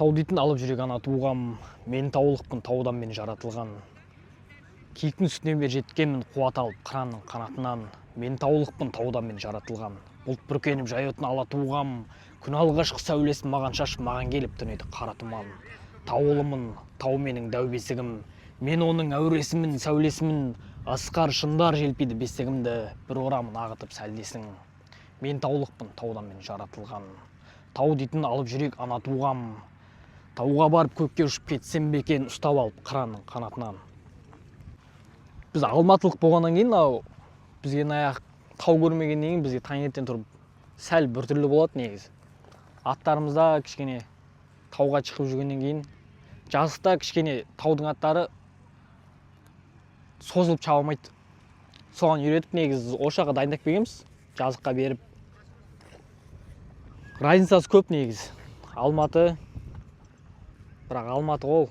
Тау дейтін алып жүрек ана туғам, мен таулықпын, таудан мен жаратылған. Киіктің үстінен бер жеткенмін, қуат алып қыранның қанатынан. Мен таулықпын, таудан мен жаратылған. Бұлт бүркеніп жайотын ала туғам, күн алғашқы сәулесін маған шашып, маған келіп түнеді қара тұман. Таулымын, тау менің дәу бесігім, мен оның әуресімін, сәулесімін, асқар шындар желпиді бесігімді, бір орамын ағытып сәлдесің. Мен таулықпын, таудан мен жаратылған. Тау дейтін алып жүрек ана туғам, тауға барып көкке ұшып кетсем бе екен, ұстап алып қыранның қанатынан. Біз алматылық болғаннан кейін, бізге тау көрмегеннен кейін бізге таңертең тұрып сәл біртүрлі болады негізі. Аттарымызда кішкене тауға шығып жүргеннен кейін, жазықта кішкене таудың аттары созылып шаба алмайды. Соған үйретіп негізі ошаға дайындап келгенбіз, жазыққа беріп. Разницасы көп негізі. Алматы, бірақ Алматы ол